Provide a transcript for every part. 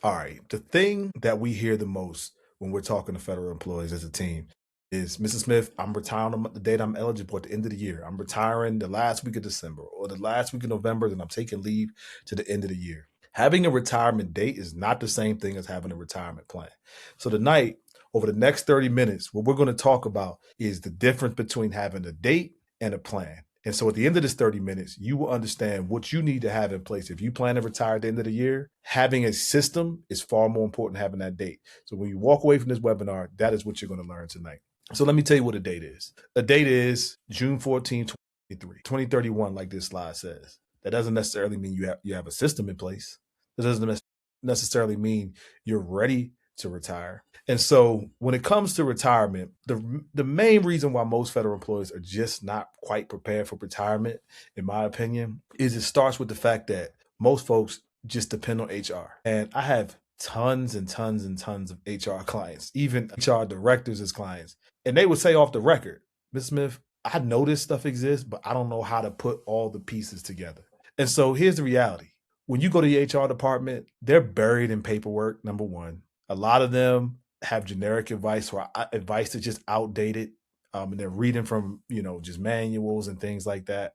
All right. The thing that we hear the most when we're talking to federal employees as a team is, Mrs. Smith, I'm retiring on the date I'm eligible at the end of the year. I'm retiring the last week of December or the last week of November, then I'm taking leave to the end of the year. Having a retirement date is not the same thing as having a retirement plan. So tonight, over the next 30 minutes, what we're going to talk about is the difference between having a date and a plan. And so at the end of this 30 minutes, you will understand what you need to have in place. If you plan to retire at the end of the year, having a system is far more important than having that date. So when you walk away from this webinar, that is what you're going to learn tonight. So let me tell you what a date is. A date is June 14, 2031, like this slide says. That doesn't necessarily mean you have a system in place. That doesn't necessarily mean you're ready to retire. And so when it comes to retirement, the main reason why most federal employees are just not quite prepared for retirement, in my opinion, is it starts with the fact that most folks just depend on HR. And I have tons and tons and tons of HR clients, even HR directors as clients. And they would say off the record, Ms. Smith, I know this stuff exists, but I don't know how to put all the pieces together. And so here's the reality. When you go to the HR department, they're buried in paperwork, number one. A lot of them have generic advice or advice that's just outdated. And they're reading from, just manuals and things like that.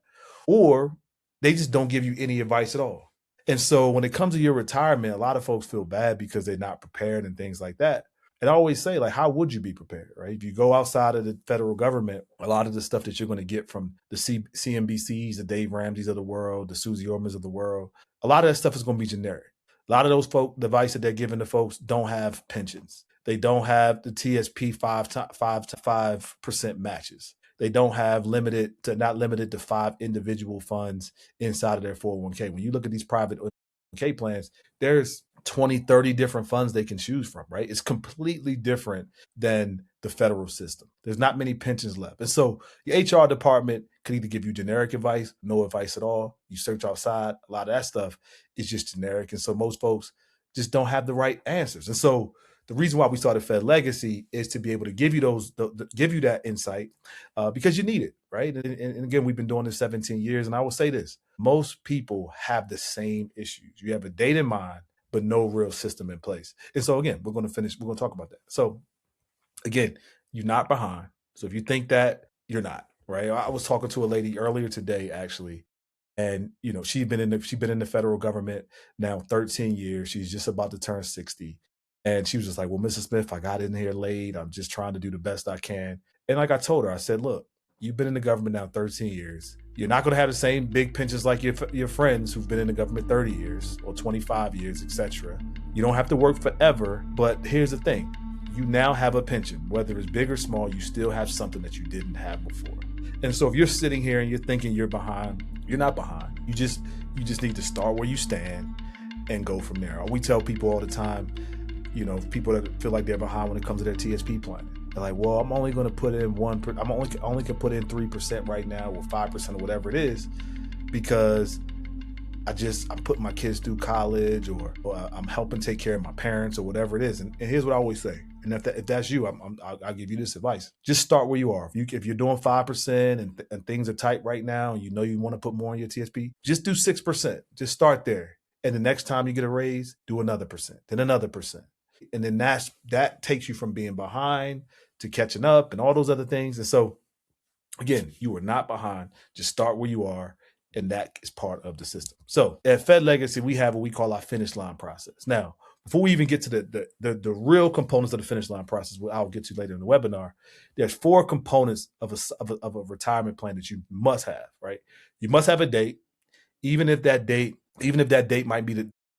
Or they just don't give you any advice at all. And so when it comes to your retirement, a lot of folks feel bad because they're not prepared and things like that. And I always say, like, how would you be prepared, right? If you go outside of the federal government, a lot of the stuff that you're going to get from the CNBCs, the Dave Ramseys of the world, the Susie Ormans of the world, a lot of that stuff is going to be generic. A lot of those the advice that they're giving to folks don't have pensions. They don't have the TSP 5% matches. They don't have not limited to 5 individual funds inside of their 401k. When you look at these private 401k plans, there's 20, 30 different funds they can choose from, right? It's completely different than the federal system. There's not many pensions left. And so your HR department could either give you generic advice, no advice at all. You search outside, a lot of that stuff is just generic. And so most folks just don't have the right answers. And so the reason why we started Fed Legacy is to be able to give you give you that insight because you need it, right? And again, we've been doing this 17 years. And I will say this, most people have the same issues. You have a date in mind, but no real system in place. And so again, we're going to talk about that. So again, you're not behind. So if you think that, you're not, right? I was talking to a lady earlier today, actually, and she'd been in the federal government now 13 years. She's just about to turn 60. And she was just like, well, Mrs. Smith, I got in here late. I'm just trying to do the best I can. And like I told her, I said, look, you've been in the government now 13 years. You're not going to have the same big pensions like your friends who've been in the government 30 years or 25 years, etc. You don't have to work forever. But here's the thing. You now have a pension. Whether it's big or small, you still have something that you didn't have before. And so if you're sitting here and you're thinking you're behind, you're not behind. You just need to start where you stand and go from there. We tell people all the time, people that feel like they're behind when it comes to their TSP planning. They're like, well, I'm only going to put in I'm only can put in 3% right now or 5% or whatever it is because I'm putting my kids through college or I'm helping take care of my parents or whatever it is. And here's what I always say. And if that's you, I'll give you this advice. Just start where you are. If you're doing 5% and things are tight right now, and you want to put more on your TSP, just do 6%. Just start there. And the next time you get a raise, do another percent, then another percent. And then that takes you from being behind to catching up and all those other things. And so again, you are not behind. Just start where you are. And that is part of the system. So at Fed Legacy, we have what we call our finish line process. Now, before we even get to the real components of the finish line process, what I'll get to later in the webinar, there's 4 components of a retirement plan that you must have, right? You must have a date, even if that date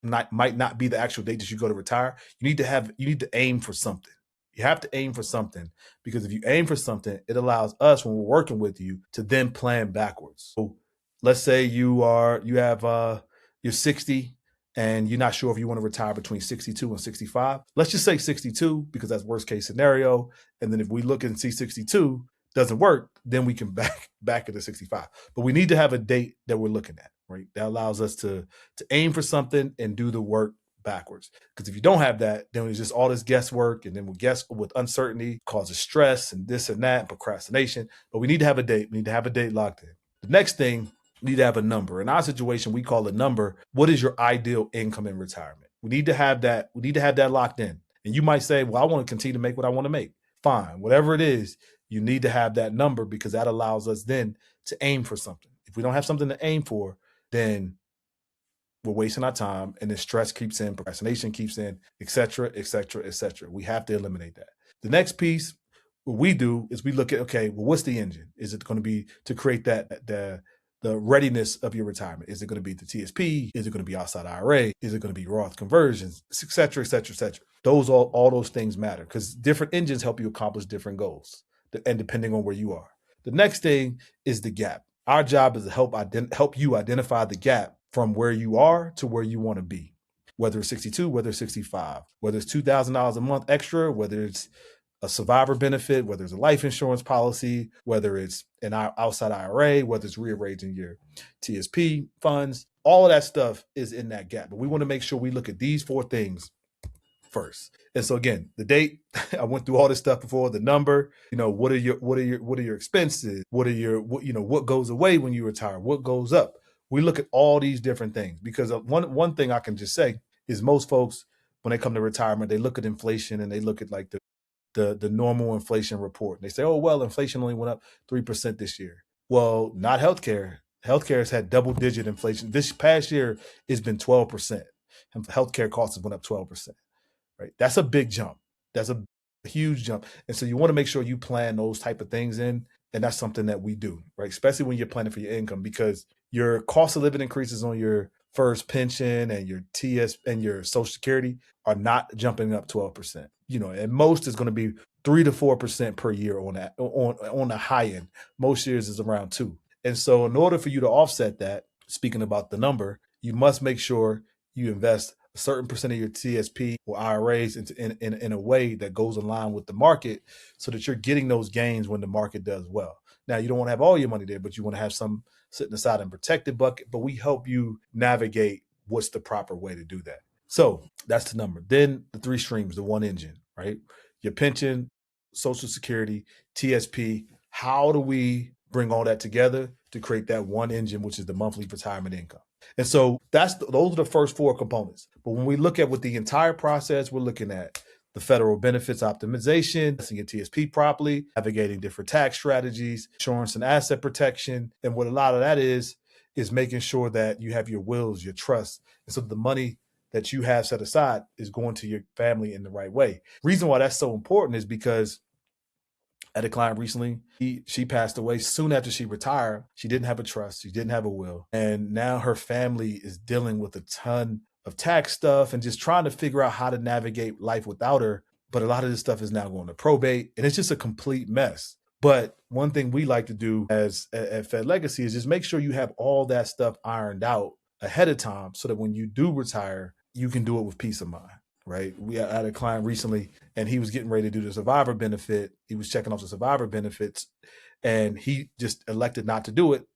might not be the actual date that you go to retire. You need to aim for something. You have to aim for something because if you aim for something, it allows us when we're working with you to then plan backwards. So let's say you're 60 and you're not sure if you want to retire between 62 and 65. Let's just say 62 because that's worst case scenario. And then if we look and see 62 doesn't work, then we can back into 65. But we need to have a date that we're looking at, right? That allows us to aim for something and do the work backwards. Because if you don't have that, then it's just all this guesswork, and then with uncertainty causes stress and this and that and procrastination. But we need to have a date. We need to have a date locked in. The next thing, you need to have a number. In our situation, we call a number, what is your ideal income in retirement? We need to have that. We need to have that locked in. And you might say, well, I want to continue to make what I want to make. Fine. Whatever it is, you need to have that number because that allows us then to aim for something. If we don't have something to aim for, then we're wasting our time and then stress creeps in, procrastination keeps in, et cetera, et cetera, et cetera. We have to eliminate that. The next piece, what we do is we look at, okay, well, what's the engine? Is it going to be to create that, the readiness of your retirement? Is it going to be the TSP? Is it going to be outside IRA? Is it going to be Roth conversions, et cetera, et cetera, et cetera? All those things matter because different engines help you accomplish different goals and depending on where you are. The next thing is the gap. Our job is to help you identify the gap from where you are to where you want to be, whether it's 62, whether it's 65, whether it's $2,000 a month extra, whether it's a survivor benefit, whether it's a life insurance policy, whether it's an outside IRA, whether it's rearranging your TSP funds, all of that stuff is in that gap. But we want to make sure we look at these 4 things first. And so again, the date, I went through all this stuff before, the number, what are your expenses? What goes away when you retire? What goes up? We look at all these different things because one thing I can just say is most folks, when they come to retirement, they look at inflation and they look at like the normal inflation report. And they say, oh, well, inflation only went up 3% this year. Well, not healthcare. Healthcare has had double-digit inflation. This past year, it's been 12%. And healthcare costs have went up 12%. Right? That's a big jump. That's a huge jump. And so you want to make sure you plan those type of things in. And that's something that we do, right? Especially when you're planning for your income because your cost of living increases on your FERS pension and your TS and your Social Security are not jumping up 12%. And most is going to be 3 to 4% per year on that on the high end. Most years is around 2. And so in order for you to offset that, speaking about the number, you must make sure you invest a certain percent of your TSP or IRAs in a way that goes in line with the market so that you're getting those gains when the market does well. Now, you don't want to have all your money there, but you want to have some sitting aside in protected bucket, but we help you navigate what's the proper way to do that. So that's the number. Then the 3 streams, the 1 engine, right? Your pension, Social Security, TSP. How do we bring all that together to create that 1 engine, which is the monthly retirement income? And so those are the first 4 components. But when we look at with the entire process, we're looking at the federal benefits optimization, investing in TSP properly, navigating different tax strategies, insurance and asset protection. And what a lot of that is making sure that you have your wills, your trusts. And so the money that you have set aside is going to your family in the right way. Reason why that's so important is because I had a client recently, she passed away soon after she retired. She didn't have a trust. She didn't have a will. And now her family is dealing with a ton of tax stuff and just trying to figure out how to navigate life without her. But a lot of this stuff is now going to probate and it's just a complete mess. But one thing we like to do at Fed Legacy is just make sure you have all that stuff ironed out ahead of time so that when you do retire, you can do it with peace of mind. Right. We had a client recently and he was getting ready to do the survivor benefit. He was checking off the survivor benefits and he just elected not to do it.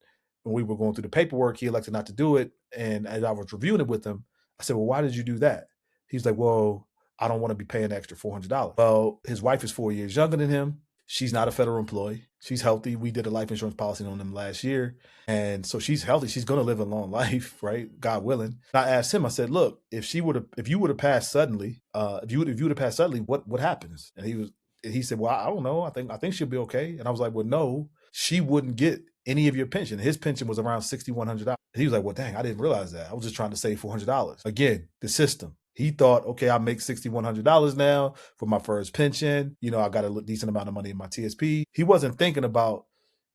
When we were going through the paperwork, he elected not to do it. And as I was reviewing it with him, I said, well, why did you do that? He's like, well, I don't want to be paying the extra $400. Well, his wife is 4 years younger than him. She's not a federal employee. She's healthy. We did a life insurance policy on them last year. And so she's healthy. She's going to live a long life, right? God willing. And I asked him, I said, look, if you would have passed suddenly, what happens? And he said, well, I don't know. I think she'll be okay. And I was like, well, no, she wouldn't get any of your pension. His pension was around $6,100. And he was like, well, dang, I didn't realize that. I was just trying to save $400. Again, the system. He thought, okay, I make $6,100 now for my first pension. I got a decent amount of money in my TSP. He wasn't thinking about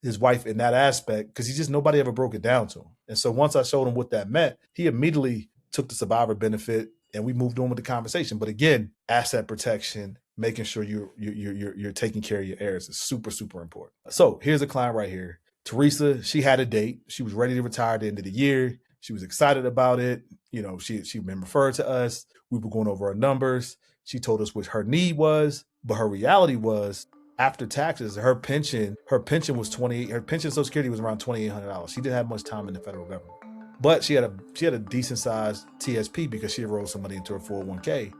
his wife in that aspect because nobody ever broke it down to him. And so once I showed him what that meant, he immediately took the survivor benefit and we moved on with the conversation. But again, asset protection, making sure you're taking care of your heirs is super, super important. So here's a client right here. Teresa, she had a date. She was ready to retire at the end of the year. She was excited about it. She'd been referred to us. We were going over our numbers. She told us what her need was, but her reality was after taxes, her pension was her pension Social Security was around $2,800. She didn't have much time in the federal government, but she had a decent sized TSP because she enrolled somebody into her 401k.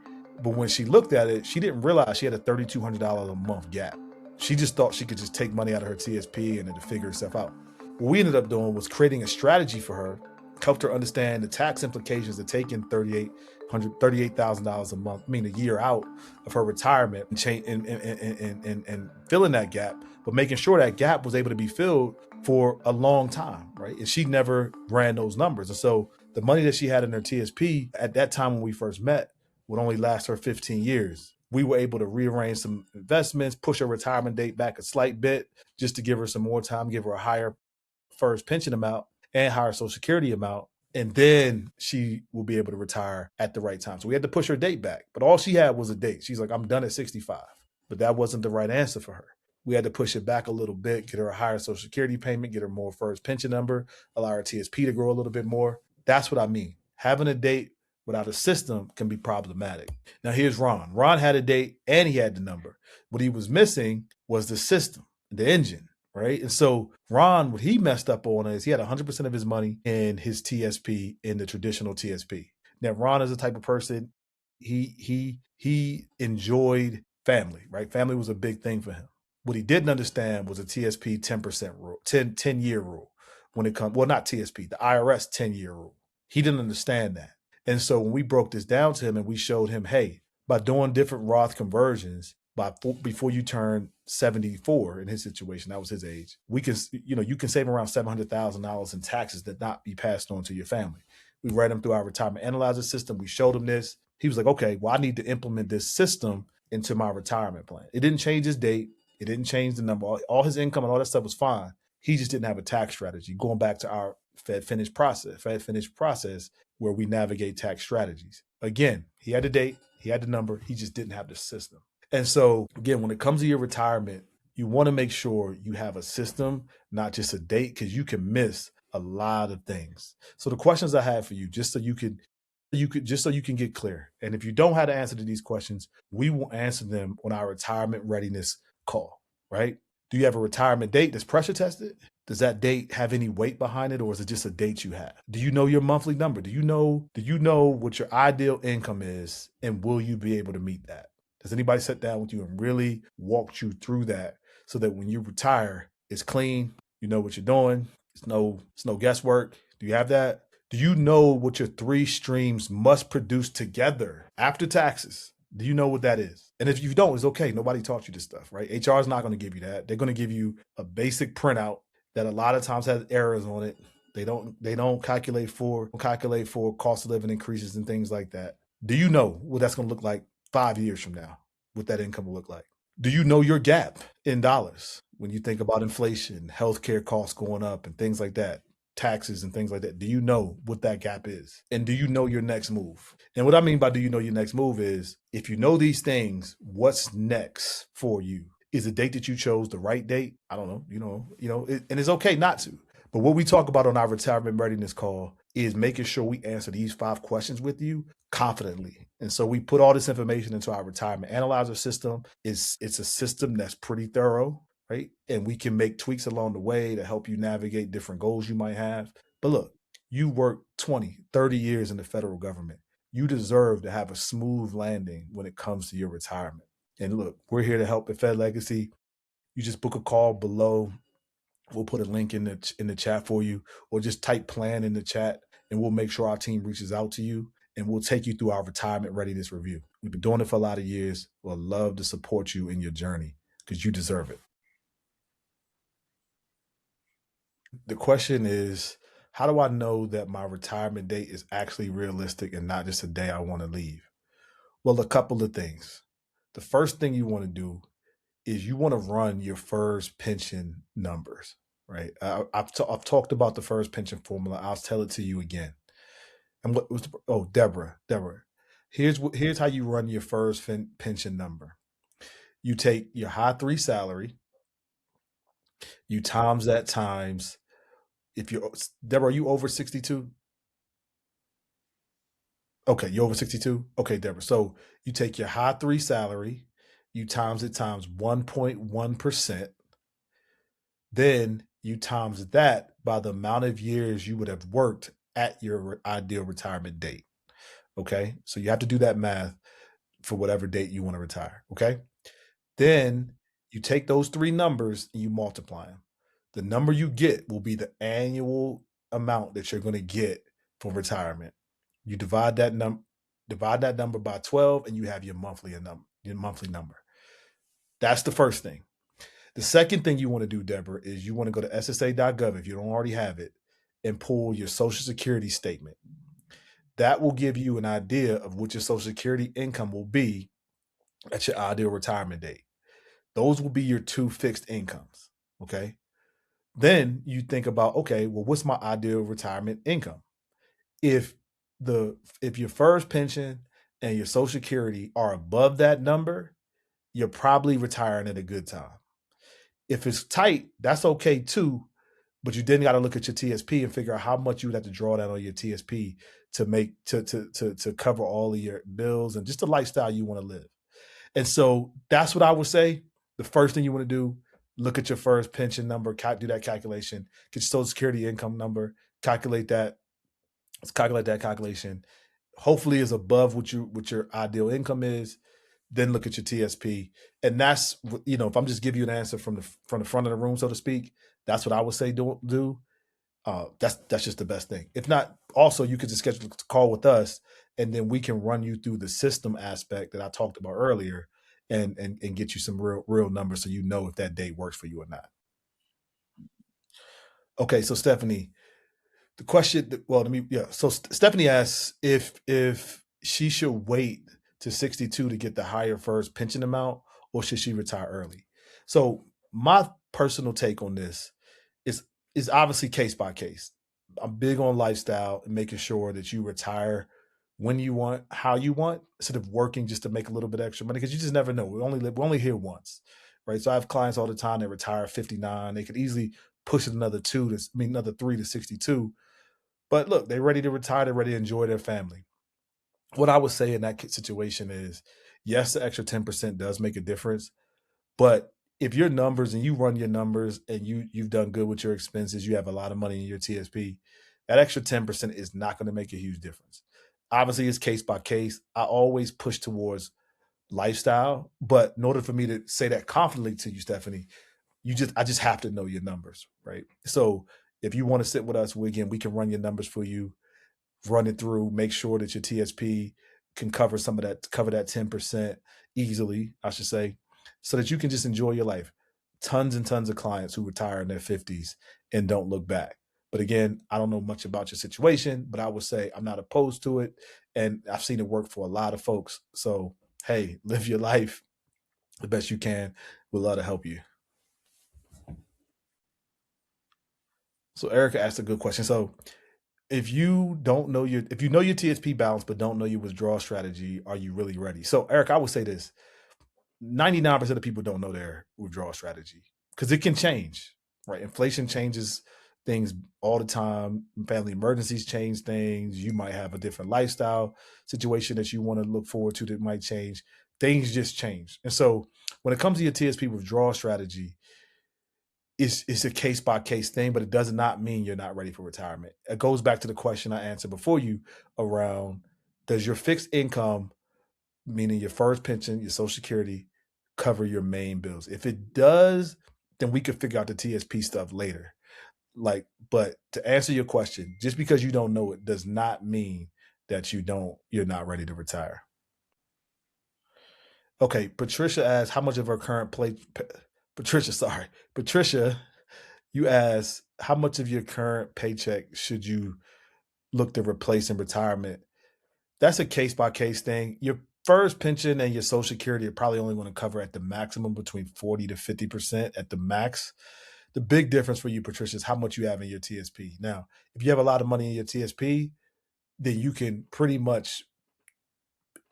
But when she looked at it, she didn't realize she had a $3,200 a month gap. She just thought she could just take money out of her TSP and then to figure herself out. What we ended up doing was creating a strategy for her helped her understand the tax implications of taking $38,000 a month, I mean a year out of her retirement and, and filling that gap, but making sure that gap was able to be filled for a long time, right? And she never ran those numbers. And so the money that she had in her TSP at that time when we first met would only last her 15 years. We were able to rearrange some investments, push her retirement date back a slight bit just to give her some more time, give her a higher FERS pension amount and higher Social Security amount. And then she will be able to retire at the right time. So we had to push her date back. But all she had was a date. She's like, I'm done at 65. But that wasn't the right answer for her. We had to push it back a little bit, get her a higher Social Security payment, get her more FERS pension number, allow her TSP to grow a little bit more. That's what I mean. Having a date without a system can be problematic. Now here's Ron. Ron had a date and he had the number. What he was missing was the system, the engine, right? And so Ron, what he messed up on is he had 100% of his money in his TSP, in the traditional TSP. Now Ron is the type of person, he enjoyed family, right? Family was a big thing for him. What he didn't understand was a TSP 10% rule, 10-year rule when it comes, well, not TSP, the IRS 10-year rule. He didn't understand that. And so when we broke this down to him and we showed him, hey, by doing different Roth conversions, before you turn 74 in his situation, that was his age, we can, you can save around $700,000 in taxes that not be passed on to your family. We read him through our retirement analyzer system. We showed him this. He was like, okay, well, I need to implement this system into my retirement plan. It didn't change his date. It didn't change the number. All his income and all that stuff was fine. He just didn't have a tax strategy. Going back to our Fed finished process where we navigate tax strategies. Again, he had the date, he had the number, he just didn't have the system. And so, again, when it comes to your retirement, you want to make sure you have a system, not just a date, because you can miss a lot of things. So the questions I have for you, just so you can get clear. And if you don't have the answer to these questions, we will answer them on our retirement readiness call, right? Do you have a retirement date that's pressure tested? Does that date have any weight behind it, or is it just a date you have? Do you know your monthly number? Do you know what your ideal income is, and will you be able to meet that? Does anybody sit down with you and really walk you through that so that when you retire, it's clean, you know what you're doing, it's no guesswork? Do you have that? Do you know what your 3 streams must produce together after taxes? Do you know what that is? And if you don't, it's okay. Nobody taught you this stuff, right? HR is not going to give you that. They're going to give you a basic printout that a lot of times has errors on it. They don't calculate for cost of living increases and things like that. Do you know what that's going to look like 5 years from now? What that income will look like? Do you know your gap in dollars when you think about inflation, healthcare costs going up, and things like that? Taxes and things like that. Do you know what that gap is? And do you know your next move? And what I mean by do you know your next move is, if you know these things, what's next for you? Is the date that you chose the right date? I don't know, and it's okay not to. But what we talk about on our retirement readiness call is making sure we answer these 5 questions with you confidently. And so we put all this information into our retirement analyzer system. It's a system that's pretty thorough, right? And we can make tweaks along the way to help you navigate different goals you might have. But look, you work 20, 30 years in the federal government. You deserve to have a smooth landing when it comes to your retirement. And look, we're here to help at Fed Legacy. You just book a call below. We'll put a link in the chat for you, or just type plan in the chat, and we'll make sure our team reaches out to you, and we'll take you through our retirement readiness review. We've been doing it for a lot of years. We'll love to support you in your journey because you deserve it. The question is, how do I know that my retirement date is actually realistic and not just a day I want to leave? Well, a couple of things. The first thing you want to do is you want to run your FERS pension numbers, right? I've talked about the FERS pension formula. I'll tell it to you again. And what was Deborah, here's how you run your FERS pension number. You take your high 3 salary, you times that times, if you're, Deborah, are you over 62? Okay, you're over 62? Okay, Deborah. So you take your high 3 salary, you times it times 1.1%. Then you times that by the amount of years you would have worked at your ideal retirement date. Okay, so you have to do that math for whatever date you want to retire. Okay, then you take those 3 numbers and you multiply them. The number you get will be the annual amount that you're going to get for retirement. You divide that number by 12, and you have your monthly number. That's the first thing. The second thing you want to do, Deborah, is you want to go to ssa.gov if you don't already have it and pull your Social Security statement. That will give you an idea of what your Social Security income will be at your ideal retirement date. Those will be your two fixed incomes. Okay. Then you think about, okay, well, what's my ideal retirement income? If your first pension and your Social Security are above that number, you're probably retiring at a good time. If it's tight, that's okay too, but you then got to look at your TSP and figure out how much you would have to draw down on your TSP to make to cover all of your bills and just the lifestyle you want to live. And so that's what I would say. The first thing you want to do, look at your first pension number, do that calculation, get your Social Security income number, calculate that. Let's calculate that calculation. Hopefully is above what your ideal income is. Then look at your TSP. And that's, if I'm just giving you an answer from the front of the room, so to speak, that's what I would say do. That's just the best thing. If not, also you could just schedule a call with us, and then we can run you through the system aspect that I talked about earlier, and get you some real numbers so you know if that date works for you or not. Okay, so Stephanie, the question, well, So Stephanie asks if she should wait to 62 to get the higher first pension amount, or should she retire early? So my personal take on this is obviously case by case. I'm big on lifestyle and making sure that you retire when you want, how you want, instead of working just to make a little bit extra money, because you just never know. We only here once, right? So I have clients all the time that retire at 59. They could easily push it another 3 to 62. But look, they're ready to retire. They're ready to enjoy their family. What I would say in that situation is, yes, the extra 10% does make a difference. But if your numbers and you run your numbers and you've done good with your expenses, you have a lot of money in your TSP, that extra 10% is not going to make a huge difference. Obviously, it's case by case. I always push towards lifestyle, but in order for me to say that confidently to you, Stephanie, I just have to know your numbers, right? So if you want to sit with us, we can run your numbers for you, run it through, make sure that your TSP can cover that 10% easily, I should say, so that you can just enjoy your life. Tons and tons of clients who retire in their 50s and don't look back. But again, I don't know much about your situation, but I would say I'm not opposed to it. And I've seen it work for a lot of folks. So, hey, live your life the best you can. We'd love to help you. So Erica asked a good question. So if you know your TSP balance but don't know your withdrawal strategy, are you really ready? So Eric, I would say this: 99% of people don't know their withdrawal strategy because it can change, right? Inflation changes things all the time. Family emergencies change things. You might have a different lifestyle situation that you want to look forward to that might change. Things just change. And so when it comes to your TSP withdrawal strategy, it's a case by case thing, but it does not mean you're not ready for retirement. It goes back to the question I answered before you around, does your fixed income, meaning your first pension, your Social Security, cover your main bills? If it does, then we could figure out the TSP stuff later. But to answer your question, just because you don't know it does not mean that you're not ready to retire. Okay, Patricia asked how much of her current play. Patricia, sorry, Patricia, you asked how much of your current paycheck should you look to replace in retirement. That's a case by case thing. Your first pension and your Social Security are probably only going to cover at the maximum between 40 to 50% at the max. The big difference for you, Patricia, is how much you have in your TSP. Now, if you have a lot of money in your TSP, then you can pretty much,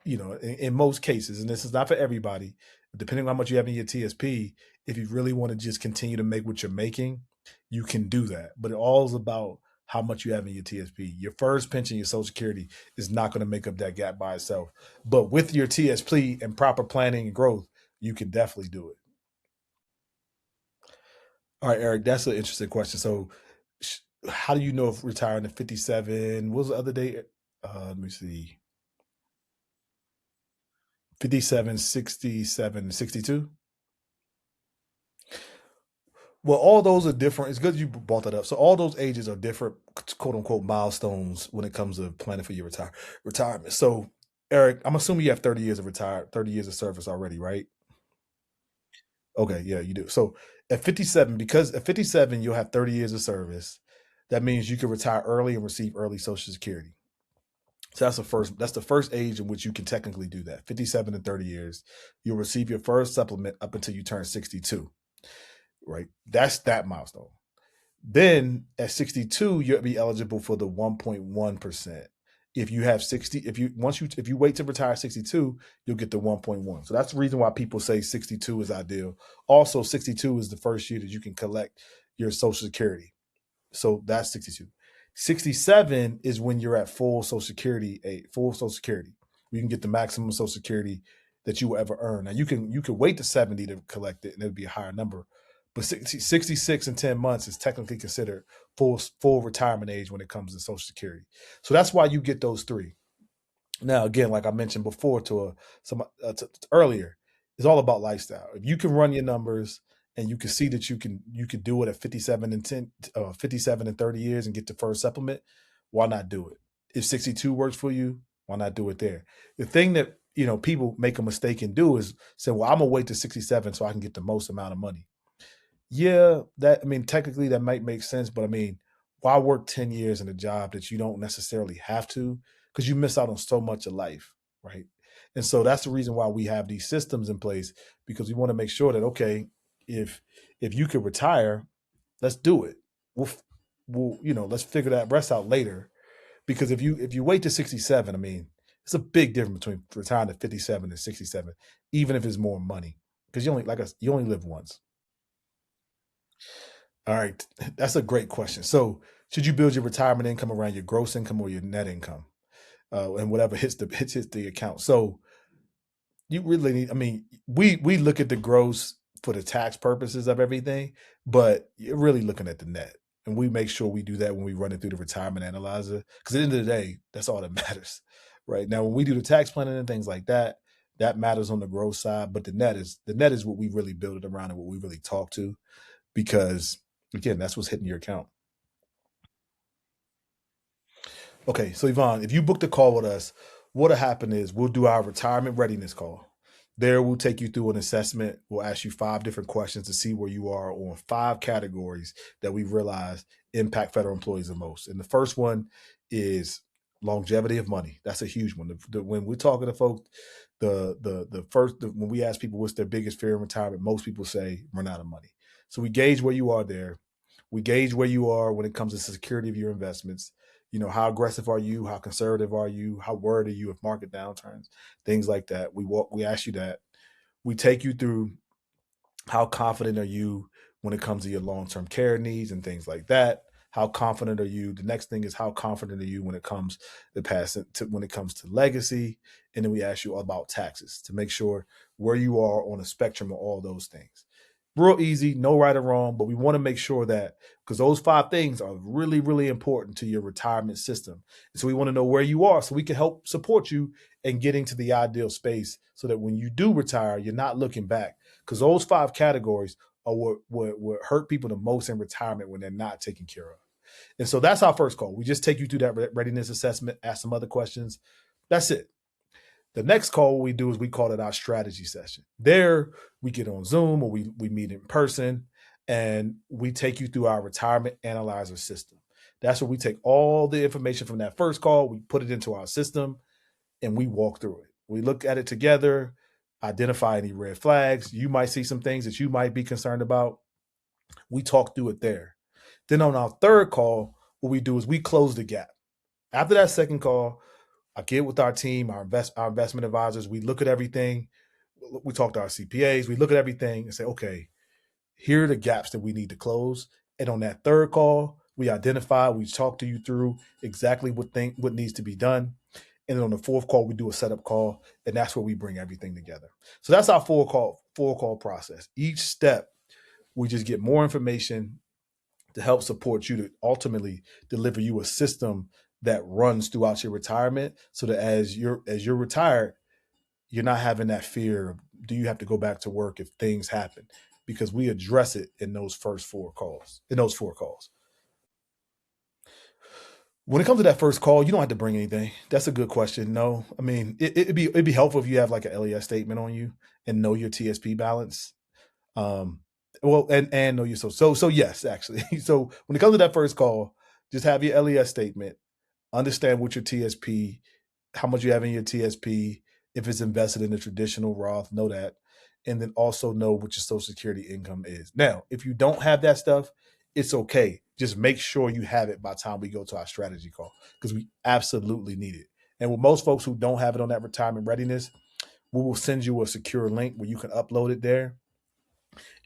in most cases, and this is not for everybody, depending on how much you have in your TSP, if you really want to just continue to make what you're making, you can do that. But it all is about how much you have in your TSP. Your first pension, your Social Security is not going to make up that gap by itself. But with your TSP and proper planning and growth, you can definitely do it. All right, Eric, that's an interesting question. So, how do you know if retiring at 57? What was the other day? Let me see. 57, 67, 62. Well, all those are different. It's good you brought that up. So all those ages are different quote unquote milestones when it comes to planning for your retirement. So, Eric, I'm assuming you have 30 years of service already, right? Okay, yeah, you do. So at 57, because at 57 you'll have 30 years of service. That means you can retire early and receive early Social Security. So that's the first age in which you can technically do that. 57 and 30 years, you'll receive your first supplement up until you turn 62, right? That's that milestone. Then at 62, you'll be eligible for the 1.1%. If you have 60, if you wait to retire 62, you'll get the 1.1. So that's the reason why people say 62 is ideal. Also, 62 is the first year that you can collect your Social Security. So that's 62. 67 is when you're at full Social Security. You can get the maximum Social Security that you will ever earn. Now you can wait to 70 to collect it, and it'll be a higher number. But 66 and 10 months is technically considered full retirement age when it comes to Social Security. So that's why you get those three. Now, again, like I mentioned before earlier, it's all about lifestyle. If you can run your numbers and you can see that you can do it at 57 and 30 years and get the first supplement, why not do it? If 62 works for you, why not do it there? The thing that people make a mistake and do is say, well, I'm gonna wait to 67 so I can get the most amount of money. Yeah, technically that might make sense, but why work 10 years in a job that you don't necessarily have to? Because you miss out on so much of life, right? And so that's the reason why we have these systems in place, because we want to make sure that, okay, if you could retire, let's do it. We'll let's figure that rest out later. Because if you wait to 67, it's a big difference between retiring at 57 and 67, even if it's more money. Because you only live once. All right, that's a great question. So, should you build your retirement income around your gross income or your net income, and whatever hits the account? So, you really need. We look at the gross for the tax purposes of everything, but you're really looking at the net, and we make sure we do that when we run it through the retirement analyzer. Because at the end of the day, that's all that matters, right? Now, when we do the tax planning and things like that, that matters on the gross side, but the net is what we really build it around and what we really talk to, because again, that's what's hitting your account. Okay, so Yvonne, if you booked a call with us, what'll happen is we'll do our retirement readiness call. There, we'll take you through an assessment. We'll ask you 5 different questions to see where you are on 5 categories that we realize impact federal employees the most. And the first one is longevity of money. That's a huge one. When we're talking to folks, when we ask people what's their biggest fear in retirement, most people say run out of money. So we gauge where you are there. We gauge where you are when it comes to the security of your investments. How aggressive are you? How conservative are you? How worried are you of market downturns? Things like that. We ask you that. We take you through how confident are you when it comes to your long-term care needs and things like that. How confident are you? The next thing is, how confident are you when it comes when it comes to legacy? And then we ask you about taxes to make sure where you are on a spectrum of all those things. Real easy, no right or wrong, but we want to make sure that, because those 5 things are really, really important to your retirement system. And so we want to know where you are so we can help support you in getting to the ideal space, so that when you do retire, you're not looking back. Because those 5 categories are what hurt people the most in retirement when they're not taken care of. And so that's our first call. We just take you through that readiness assessment, ask some other questions. That's it. The next call we do is we call it our strategy session. There we get on Zoom or we meet in person, and we take you through our retirement analyzer system. That's where we take all the information from that first call, we put it into our system, and we walk through it. We look at it together, identify any red flags. You might see some things that you might be concerned about. We talk through it there. Then on our third call, what we do is we close the gap. After that second call, I get with our team, our investment advisors. We look at everything. We talk to our CPAs. We look at everything and say, okay, here are the gaps that we need to close. And on that third call, we identify, we talk to you through exactly what needs to be done. And then on the fourth call, we do a setup call, and that's where we bring everything together. So that's our four call process. Each step, we just get more information to help support you to ultimately deliver you a system that runs throughout your retirement, so that as you're retired, you're not having that fear of, do you have to go back to work if things happen? Because we address it in those 4 calls. When it comes to that first call, you don't have to bring anything. That's a good question. No, I mean, it'd be helpful if you have like an LES statement on you and know your TSP balance. Um, well, and know your so yes, actually. So when it comes to that first call, just have your LES statement, understand what your TSP, how much you have in your TSP, if it's invested in the traditional Roth, know that, and then also know what your Social Security income is. Now, if you don't have that stuff, it's okay. Just make sure you have it by the time we go to our strategy call, because we absolutely need it. And with most folks who don't have it on that retirement readiness, we will send you a secure link where you can upload it there,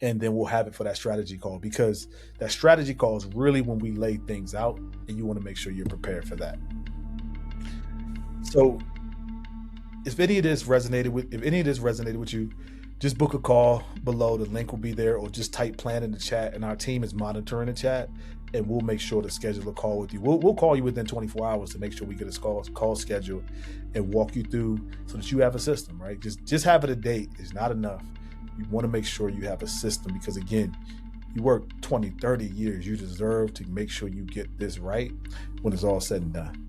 and then we'll have it for that strategy call, because that strategy call is really when we lay things out, and you want to make sure you're prepared for that. So if any of this resonated with you, just book a call below. The link will be there, or just type plan in the chat, and our team is monitoring the chat, and we'll make sure to schedule a call with you. We'll call you within 24 hours to make sure we get a call scheduled and walk you through so that you have a system, right? Just having a date is not enough. You want to make sure you have a system, because again, you work 20, 30 years. You deserve to make sure you get this right when it's all said and done.